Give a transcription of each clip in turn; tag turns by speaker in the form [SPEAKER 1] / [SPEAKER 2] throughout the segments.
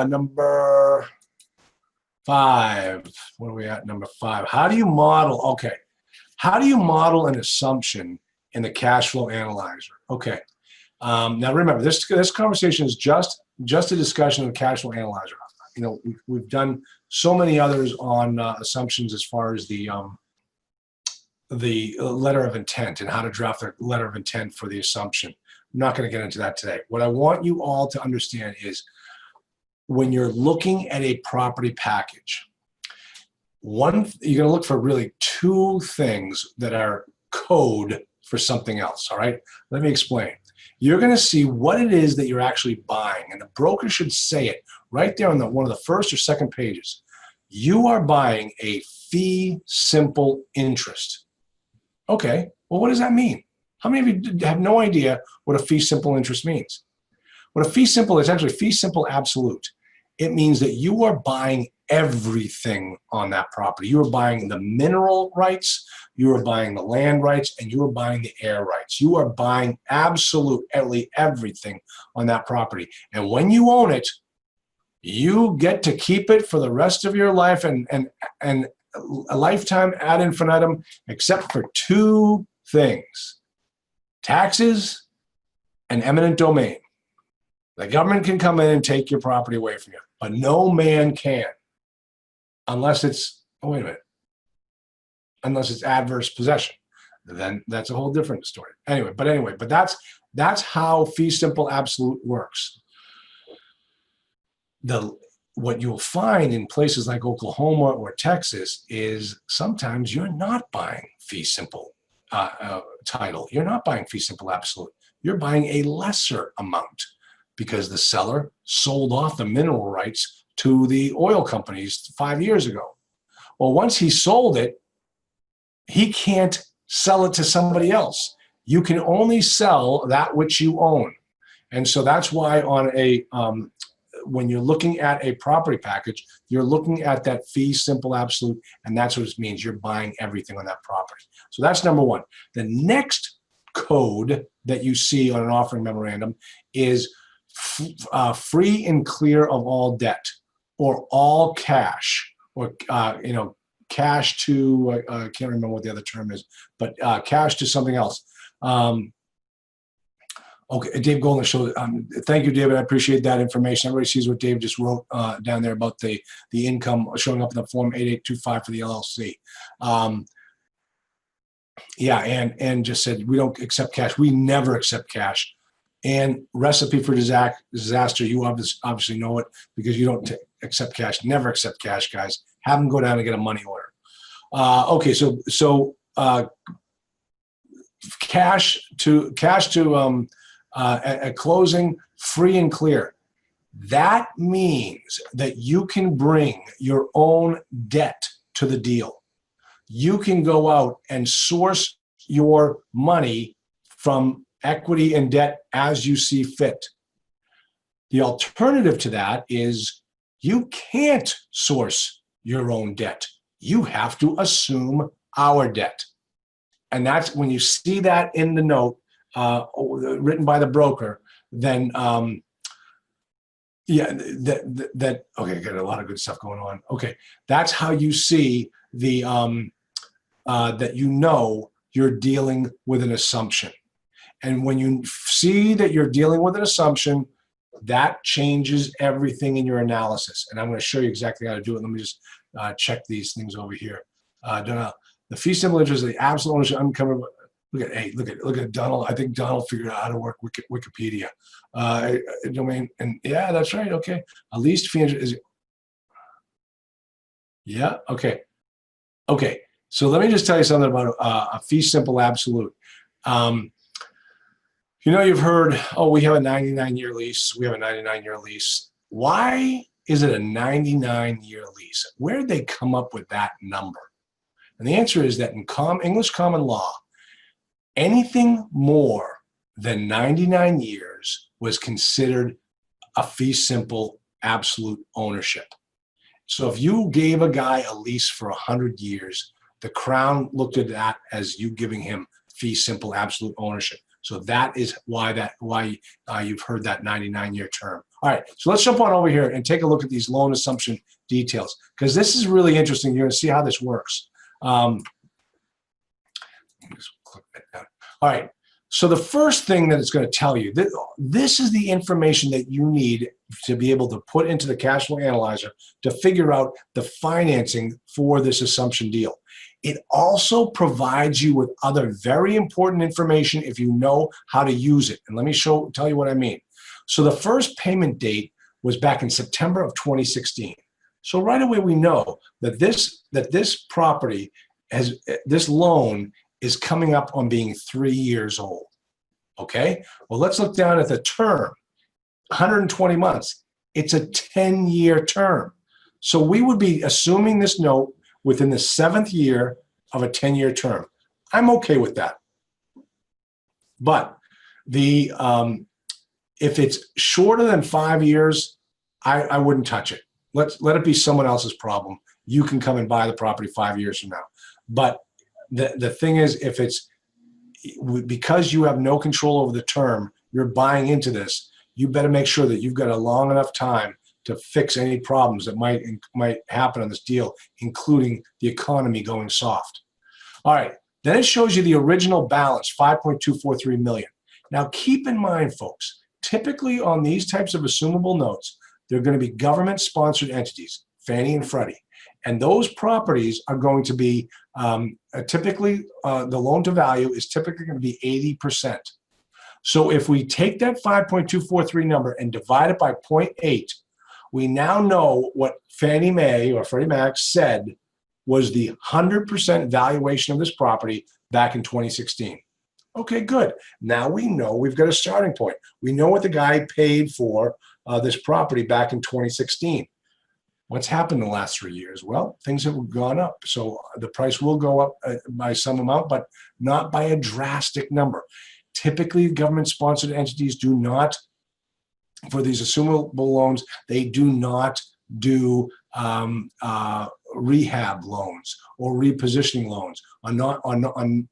[SPEAKER 1] Number 5. What are we at? Number 5. How do you model? Okay. How do you model an assumption in the cash flow analyzer? Okay. Now remember, this conversation is just a discussion of the cash flow analyzer. You know, we've done so many others on assumptions as far as the letter of intent and how to draft the letter of intent for the assumption. I'm not going to get into that today. What I want you all to understand is when you're looking at a property package, you're going to look for really 2 things that are code for something else. All right, let me explain. You're going to see what it is that you're actually buying, and the broker should say it right there on one of the first or second pages. You are buying a fee simple interest. Okay, well, what does that mean? How many of you have no idea what a fee simple interest means? What a fee simple is actually fee simple absolute. It means that you are buying everything on that property. You are buying the mineral rights, you are buying the land rights, and you are buying the air rights. You are buying absolutely everything on that property. And when you own it, you get to keep it for the rest of your life and a lifetime ad infinitum, except for 2 things: taxes and eminent domain. The government can come in and take your property away from you, but no man can, unless it's, oh, wait a minute, unless it's adverse possession. Then that's a whole different story. But that's how fee simple absolute works. What you'll find in places like Oklahoma or Texas is sometimes you're not buying fee simple title. You're not buying fee simple absolute. You're buying a lesser amount because the seller sold off the mineral rights to the oil companies 5 years ago. Well, once he sold it, he can't sell it to somebody else. You can only sell that which you own. And so that's why on when you're looking at a property package, you're looking at that fee simple absolute, and that's what it means. You're buying everything on that property. So that's number 1. The next code that you see on an offering memorandum is free and clear of all debt, or all cash, or cash to I can't remember what the other term is, but cash to something else. Okay, Dave Golden showed. Thank you, David. I appreciate that information. Everybody sees what Dave just wrote down there about the income showing up in the form 8825 for the LLC. Yeah, and just said we don't accept cash. We never accept cash. And recipe for disaster, you obviously know it because you don't accept cash. Never accept cash, guys. Have them go down and get a money order. Okay, so cash to at closing, free and clear. That means that you can bring your own debt to the deal. You can go out and source your money from equity and debt as you see fit. The alternative to that is you can't source your own debt. You have to assume our debt. And that's when you see that in the note written by the broker, then yeah, okay, got a lot of good stuff going on. Okay, that's how you see the that you're dealing with an assumption. And when you see that you're dealing with an assumption, that changes everything in your analysis. And I'm going to show you exactly how to do it. Let me just check these things over here. The fee simple interest is the absolute ownership uncovered. Look at Donald. I think Donald figured out how to work Wikipedia. Domain, and yeah, that's right. Okay, at least fee interest is. Yeah. Okay. Okay. So let me just tell you something about a fee simple absolute. You've heard, oh, we have a 99-year lease. We have a 99-year lease. Why is it a 99-year lease? Where did they come up with that number? And the answer is that in English common law, anything more than 99 years was considered a fee simple absolute ownership. So if you gave a guy a lease for 100 years, the Crown looked at that as you giving him fee simple absolute ownership. So that is why you've heard that 99-year term. All right, so let's jump on over here and take a look at these loan assumption details, because this is really interesting. You're going to see how this works. Just click that down. All right, so the first thing that it's going to tell you, this is the information that you need to be able to put into the cash flow analyzer to figure out the financing for this assumption deal. It also provides you with other very important information if you know how to use it. And let me tell you what I mean. So the first payment date was back in September of 2016. So right away we know that this property this loan is coming up on being 3 years old. Okay? Well, let's look down at the term. 120 months. It's a 10-year term. So we would be assuming this note within the 7th year of a 10-year term. I'm okay with that. But if it's shorter than 5 years, I wouldn't touch it. Let it be someone else's problem. You can come and buy the property 5 years from now. But the thing is, if it's because you have no control over the term, you're buying into this, you better make sure that you've got a long enough time to fix any problems that might happen on this deal, including the economy going soft. All right, then it shows you the original balance, $5.243 million. Now keep in mind, folks, typically on these types of assumable notes, they're going to be government-sponsored entities, Fannie and Freddie. And those properties are going to be typically, the loan to value is typically going to be 80%. So if we take that 5.243 number and divide it by 0.8, we now know what Fannie Mae or Freddie Mac said was the 100% valuation of this property back in 2016. Okay, good. Now we know we've got a starting point. We know what the guy paid for this property back in 2016. What's happened in the last 3 years? Well, things have gone up. So the price will go up by some amount, but not by a drastic number. Typically, government-sponsored entities do not, for these assumable loans, they do not do rehab loans or repositioning loans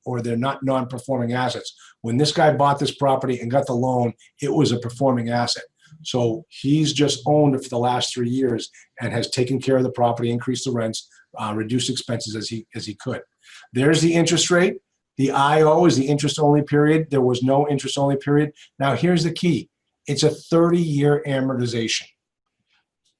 [SPEAKER 1] or they're not non-performing assets. When this guy bought this property and got the loan, it was a performing asset. So he's just owned it for the last 3 years and has taken care of the property, increased the rents, reduced expenses as he could. There's the interest rate. The IO is the interest-only period. There was no interest-only period. Now here's the key. It's a 30-year amortization.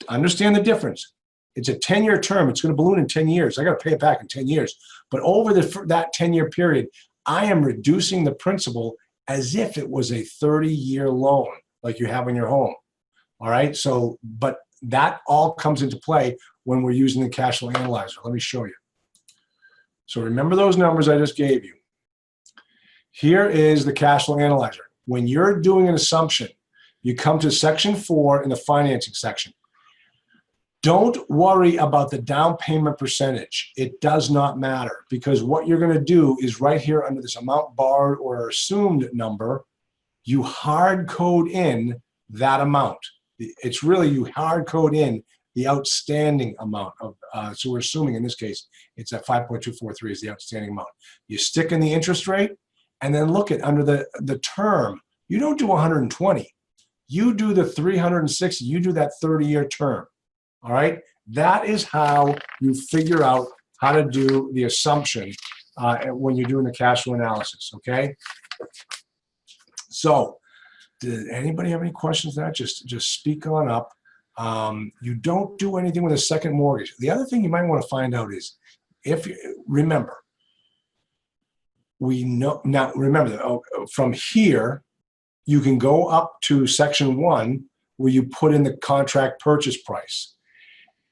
[SPEAKER 1] Understand the difference. It's a 10-year term. It's going to balloon in 10 years. I got to pay it back in 10 years. But over that 10-year period, I am reducing the principal as if it was a 30-year loan like you have in your home. All right? So, but that all comes into play when we're using the cash flow analyzer. Let me show you. So remember those numbers I just gave you. Here is the cash flow analyzer. When you're doing an assumption, you come to section 4 in the financing section. Don't worry about the down payment percentage. It does not matter, because what you're going to do is right here under this amount borrowed or assumed number, you hard code in that amount. It's really you hard code in the outstanding amount of, so we're assuming in this case, it's at 5.243 is the outstanding amount. You stick in the interest rate and then look at under the term. You don't do 120. You do the 360. You do that 30-year term. All right. That is how you figure out how to do the assumption when you're doing the cash flow analysis. Okay. So, did anybody have any questions on that? Just speak on up. You don't do anything with a second mortgage. The other thing you might want to find out is remember, we know now. Remember from here, you can go up to section 1 where you put in the contract purchase price.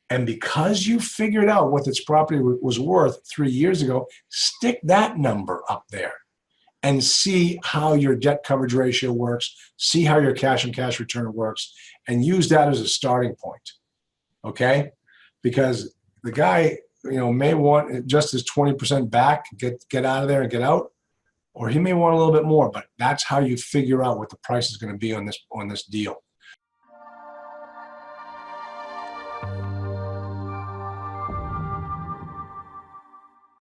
[SPEAKER 1] And because you figured out what this property was worth 3 years ago, stick that number up there and see how your debt coverage ratio works, see how your cash and cash return works, and use that as a starting point, okay? Because the guy, may want just his 20% back, get out of there and get out, or he may want a little bit more, but that's how you figure out what the price is going to be on this deal.